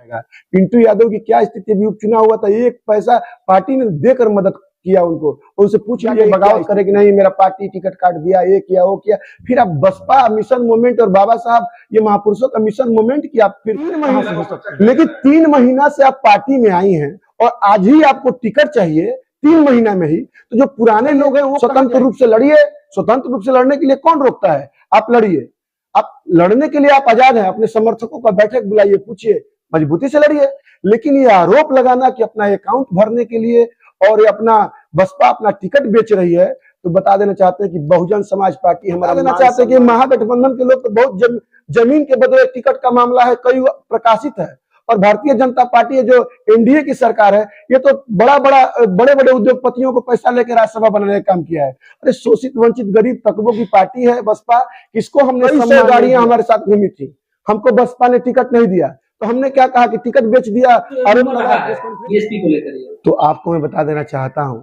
जाएगा। पिंटू यादव की क्या स्थिति, अभी उपचुनाव हुआ था, एक पैसा पार्टी ने देकर मदद किया उनको, उनसे पूछ लिया बगावत करे कि नहीं मेरा पार्टी टिकट काट दिया, ये किया वो किया। फिर आप बसपा मिशन मूवमेंट और बाबा साहब ये महापुरुषों का मिशन मूवमेंट किया, फिर 3 महीने से हो सकता है, लेकिन 3 महीना से आप पार्टी में आई हैं और आज ही आपको टिकट चाहिए 3 महीना में ही, तो जो पुराने लोग हैं वो स्वतंत्र रूप से लड़िए। स्वतंत्र रूप से लड़ने के लिए कौन रोकता है? आप लड़िए, आप लड़ने के लिए आप आजाद हैं। अपने समर्थकों का बैठक बुलाइए, पूछिए, मजबूती से लड़िए। लेकिन ये आरोप लगाना कि अपना अकाउंट भरने के लिए और ये अपना बसपा अपना टिकट बेच रही है, तो बता देना चाहते हैं कि बहुजन समाज पार्टी हमारा देना चाहते हैं कि महागठबंधन के लोग तो बहुत जमीन के बदले टिकट का मामला है, कई प्रकाशित है। और भारतीय जनता पार्टी जो एनडीए की सरकार है, ये तो बड़े बड़े उद्योगपतियों को पैसा लेकर राज्यसभा बनाने का काम किया है। अरे शोषित वंचित गरीब तबकों की पार्टी है बसपा, किसको हमने 100 गाड़ियां हमारे साथ घूमी थी, हमको बसपा ने टिकट नहीं दिया, तो हमने क्या कहा कि टिकट बेच दिया, आरोप लगा बीएसपी को लेकर। तो आपको मैं बता देना चाहता हूं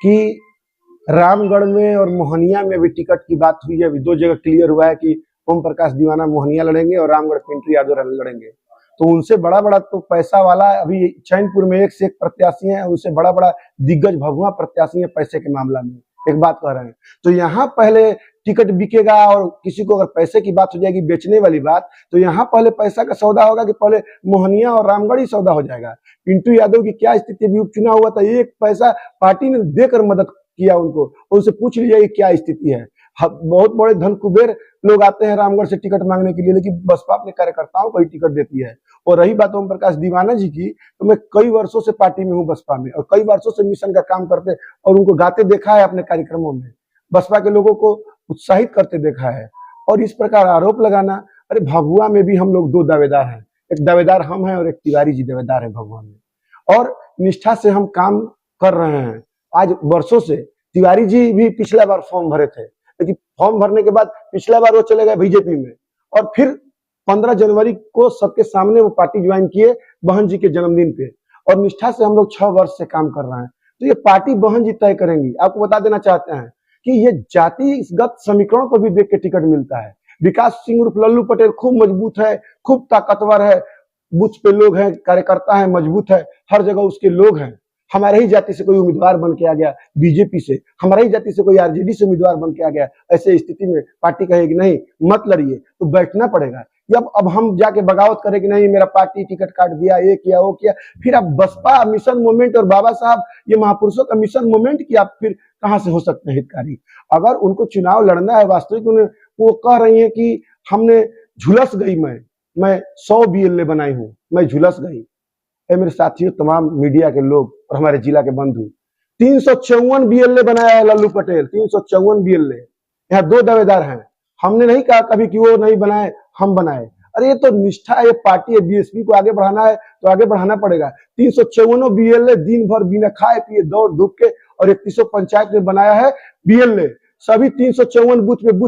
कि रामगढ़ में और मोहनिया में भी टिकट की बात हुई है। अभी 2 जगह क्लियर हुआ है कि ओम प्रकाश दीवाना मोहनिया लड़ेंगे और रामगढ़ पिंटू यादव लड़ेंगे। तो उनसे बड़ा तो पैसा वाला अभी चैनपुर में एक से एक प्रत्याशी हैं, उनसे बड़ा दिग्गज भगवा प्रत्याशी है पैसे के मामला में, एक बात कह रहे हैं। तो यहाँ पहले टिकट बिकेगा और किसी को अगर पैसे की बात हो जाएगी, बेचने वाली बात, तो यहाँ पहले पैसा का सौदा होगा कि पहले मोहनिया और रामगढ़ ही सौदा हो जाएगा। पिंटू यादव की क्या स्थिति, अभी उपचुनाव हुआ था, एक पैसा पार्टी ने देकर मदद किया उनको, उनसे पूछ लीजिए क्या स्थिति है। बहुत बड़े धन कुबेर लोग आते हैं रामगढ़ से टिकट मांगने के लिए, लेकिन बसपा अपने कार्यकर्ताओं को ही टिकट देती है। और रही बात ओम प्रकाश दीवाना जी की, तो मैं कई वर्षों से पार्टी में हूँ बसपा में, और कई वर्षों से मिशन का काम करते और उनको गाते देखा है अपने कार्यक्रमों में, बसपा के लोगों को उत्साहित करते देखा है। और इस प्रकार आरोप लगाना, अरे भभुआ में भी हम लोग 2 दावेदार हैं, एक दावेदार हम हैं और एक तिवारी जी दावेदार है भभुआ में, और निष्ठा से हम काम कर रहे हैं आज वर्षों से। तिवारी जी भी पिछला बार फॉर्म भरे थे, लेकिन फॉर्म भरने के बाद पिछला बार वो चले गए बीजेपी में, और फिर 15 जनवरी को सबके सामने वो पार्टी ज्वाइन किए बहन जी के जन्मदिन पे, और निष्ठा से हम लोग 6 वर्ष से काम कर रहे हैं। तो ये पार्टी बहन जी तय करेंगी। आपको बता देना चाहते हैं कि ये जातिगत समीकरण को भी देख के टिकट मिलता है। विकास सिंह उर्फ लल्लू पटेल खूब मजबूत है, खूब ताकतवर है, बूथ पे लोग हैं, कार्यकर्ता है, मजबूत है, हर जगह उसके लोग हैं। हमारे ही जाति से कोई उम्मीदवार बन के आ गया बीजेपी से, हमारे ही जाति से कोई आरजेडी से उम्मीदवार बन के आ गया, ऐसे स्थिति में पार्टी कहेगी नहीं मत लड़िए, तो बैठना पड़ेगा। अब हम जाके बगावत करें कि नहीं मेरा पार्टी टिकट काट दिया, ये किया वो किया, फिर आप बसपा मिशन मूवमेंट और बाबा साहब ये महापुरुषों का मिशन मूवमेंट की आप फिर कहां से हो सकते हैं हितकारी? अगर उनको चुनाव लड़ना है वास्तविक, वो कह रही है कि हमने झुलस गई, मैं 100 बीएलए बनाई हूं, मैं झुलस गई। मेरे साथियों, तमाम मीडिया के लोग और हमारे जिला के बंधु, 354 बीएलए बनाया है लल्लू पटेल, 354 बीएलए। यहाँ 2 दावेदार हैं, हमने नहीं कहा कभी कि वो नहीं बनाए, हम बनाए। अरे ये तो निष्ठा है, ये पार्टी है, बीएसपी को आगे बढ़ाना है तो आगे बढ़ाना पड़ेगा। 354 बीएलए दिन भर बिना खाए पिए दौड़ धूप के, और 3100 पंचायत में बनाया है बीएलए। सभी 354 बूथ में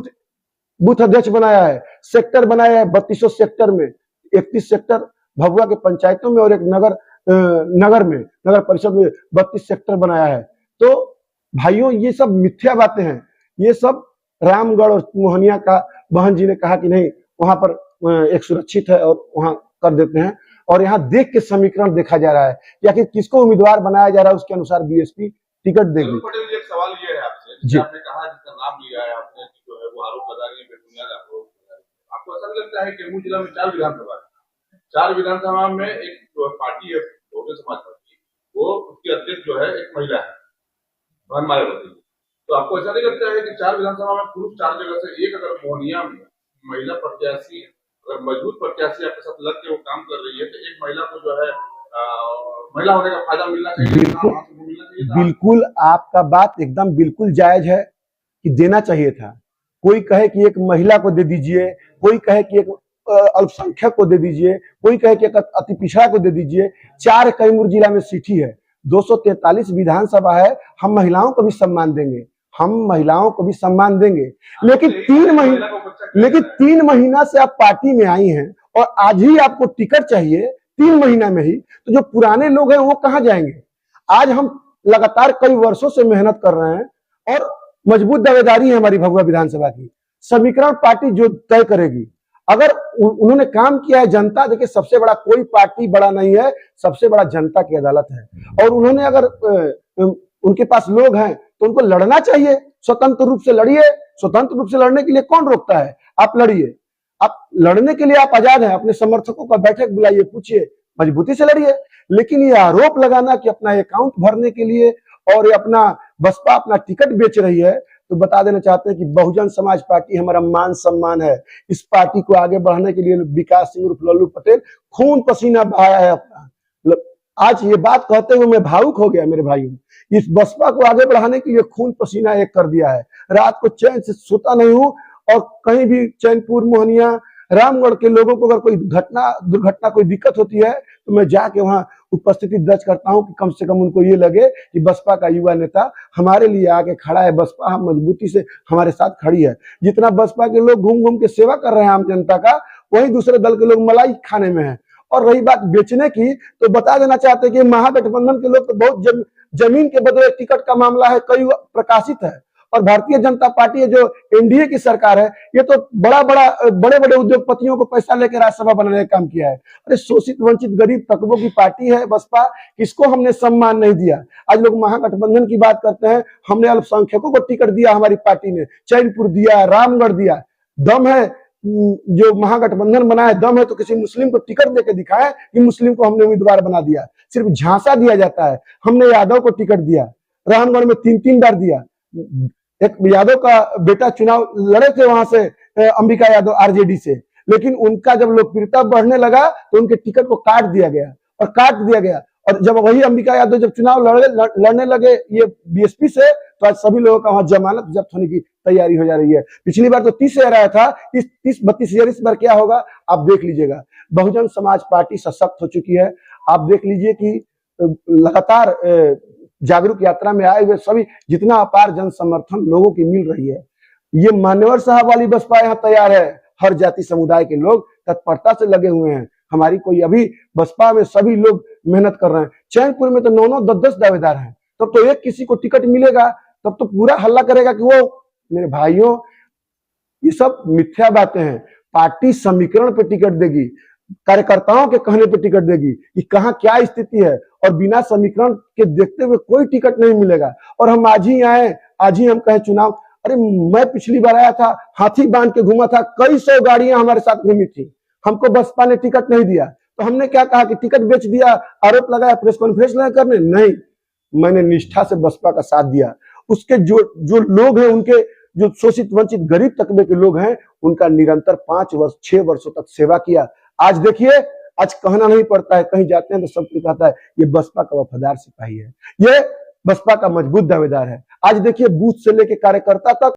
बूथ अध्यक्ष बनाया है, सेक्टर बनाया है 3200 सेक्टर में, 31 सेक्टर भभुआ के पंचायतों में, और एक नगर में, नगर परिषद में 32 सेक्टर बनाया है। तो भाइयों, ये सब मिथ्या बातें हैं। ये सब रामगढ़ और मोहनिया का बहन जी ने कहा कि नहीं वहां पर एक सुरक्षित है और वहां कर देते हैं, और यहाँ देख के समीकरण देखा जा रहा है या कि किसको उम्मीदवार बनाया जा रहा है, उसके अनुसार बीएसपी टिकट देगी। पटेल, एक सवाल ये है आपसे, जी आपने कहा जिसका नाम लिया है आपने, जो है वो आरोप लगा रही है बेबुनियाद आरोप। आपको ऐसा नहीं लगता है कि कैमूर जिला में 4 विधानसभा है, 4 विधानसभा में एक पार्टी है बहुजन समाज पार्टी, वो उसकी अध्यक्ष जो है एक महिला है, बहन मायावती। तो आपको ऐसा नहीं लगता है कि 4 विधानसभा में पुरुष 4 जगह से, एक अगर मोहनिया में महिला प्रत्याशी, अगर मजबूत प्रत्याशी आपके साथ लग के वो काम कर रही है, तो एक महिला को जो है महिला होने का फायदा मिलना चाहिए। बिल्कुल आपका बात एकदम बिल्कुल जायज है कि देना चाहिए था। कोई कहे कि एक महिला को दे दीजिए, कोई कहे कि एक अल्पसंख्यक को दे दीजिए, कोई कहे कि अति पिछड़ा को दे दीजिए। 4 कैमूर जिला में सीटी है, 243 विधानसभा है, हम महिलाओं को भी सम्मान देंगे, हम महिलाओं को भी सम्मान देंगे। लेकिन 3 महीना से आप पार्टी में आई हैं और आज ही आपको टिकट चाहिए 3 महीना में ही, तो जो पुराने लोग हैं वो कहां जाएंगे? आज हम लगातार कई वर्षों से मेहनत कर रहे हैं और मजबूत दावेदारी है हमारी भभुआ विधानसभा की। समीकरण पार्टी जो तय करेगी। अगर उन्होंने काम किया है, जनता देखिए सबसे बड़ा कोई पार्टी बड़ा नहीं है, सबसे बड़ा जनता की अदालत है। और उन्होंने अगर उनके पास लोग हैं तो उनको लड़ना चाहिए, स्वतंत्र रूप से लड़िए। स्वतंत्र रूप से लड़ने के लिए कौन रोकता है? आप लड़िए, आप लड़ने के लिए आप आजाद हैं। अपने समर्थकों का बैठक बुलाइए, पूछिए, मजबूती से लड़िए। लेकिन ये आरोप लगाना कि अपना अकाउंट भरने के लिए और ये अपना बसपा अपना टिकट बेच रही है, तो बता देना चाहते हैं कि बहुजन समाज पार्टी हमारा मान सम्मान है। इस पार्टी को आगे बढ़ाने के लिए विकास सिंह उर्फ लल्लू पटेल खून पसीना बहाया है अपना। आज ये बात कहते हुए मैं भावुक हो गया मेरे भाइयों। इस बसपा को आगे बढ़ाने के लिए खून पसीना एक कर दिया है। रात को चैन से सोता नहीं हूं और कहीं भी चैनपुर, मोहनिया, रामगढ़ के लोगों को अगर कोई दुर्घटना कोई दिक्कत होती है तो मैं जाके वहां उपस्थिति दर्ज करता हूं कि कम से कम उनको ये लगे कि बसपा का युवा नेता हमारे लिए आगे खड़ा है, बसपा हम मजबूती से हमारे साथ खड़ी है। जितना बसपा के लोग घूम घूम के सेवा कर रहे हैं आम जनता का, वही दूसरे दल के लोग मलाई खाने में है। और रही बात बेचने की, तो बता देना चाहते हैं कि महागठबंधन के लोग तो बहुत जमीन के बदले टिकट का मामला है, कई प्रकाशित है। और भारतीय जनता पार्टी है जो एनडीए की सरकार है, ये तो बड़े बड़े उद्योगपतियों को पैसा लेकर राज्यसभा बनाने का काम किया है। अरे शोषित वंचित गरीब तबकों की पार्टी है बसपा, किसको हमने सम्मान नहीं दिया। आज लोग महागठबंधन की बात करते हैं, हमने अल्पसंख्यकों को टिकट दिया, हमारी पार्टी ने चैनपुर दिया, रामगढ़ दिया। दम है जो महागठबंधन बना है, दम है तो किसी मुस्लिम को टिकट देकर दिखाए कि मुस्लिम को हमने उम्मीदवार बना दिया। सिर्फ झांसा दिया जाता है। हमने यादव को टिकट दिया, रामगढ़ में 3-3 बार दिया। एक यादव का बेटा चुनाव लड़े थे वहां से, अंबिका यादव आरजेडी से, लेकिन उनका जब लोकप्रियता बढ़ने लगा तो उनके टिकट को काट दिया गया। और जब वही अंबिका यादव जब चुनाव लड़ने लगे ये बीएसपी से, तो आज सभी लोगों का वहां जमानत जब्त होने की तैयारी हो जा रही है। पिछली बार तो 30 हजार आया था, 30-32 हजार इस बार क्या होगा आप देख लीजिएगा। बहुजन समाज पार्टी सशक्त हो चुकी है। आप देख लीजिए कि लगातार जागरूक यात्रा में आए हुए सभी जितना अपार जन समर्थन लोगों की मिल रही है, ये मान्यवर साहब वाली बसपा यहाँ तैयार है। हर जाति समुदाय के लोग तत्परता से लगे हुए हैं। हमारी कोई अभी बसपा में सभी लोग मेहनत कर रहे हैं। चैनपुर में तो 9-9, 10-10 दावेदार हैं, तब तो एक किसी को टिकट मिलेगा तब तो पूरा हल्ला करेगा कि वो। मेरे भाइयों, ये सब मिथ्या बातें हैं। पार्टी समीकरण पे टिकट देगी, कार्यकर्ताओं के कहने पे टिकट देगी कि कहां क्या स्थिति है, और बिना समीकरण के देखते हुए कोई टिकट नहीं मिलेगा। और हम आज ही आए, आज ही हम कहे चुनाव। अरे मैं पिछली बार आया था, हाथी बांध के घूमा था, कई 100 गाड़ियां हमारे साथ घूमी थी। हमको बसपा ने टिकट नहीं दिया तो हमने क्या कहा कि टिकट बेच दिया, आरोप लगाया, प्रेस कॉन्फ्रेंस लगा करने? नहीं, मैंने निष्ठा से बसपा का साथ दिया। उसके जो लोग हैं, उनके जो शोषित वंचित गरीब तबके के लोग हैं, उनका निरंतर 5 वर्ष 6 वर्षों तक सेवा किया। आज देखिए, आज कहना नहीं पड़ता है, कहीं जाते हैं तो सब कोई कहता है ये बसपा का वफादार सिपाही है, ये बसपा का मजबूत दावेदार है। आज देखिए बूथ से लेके कार्यकर्ता तक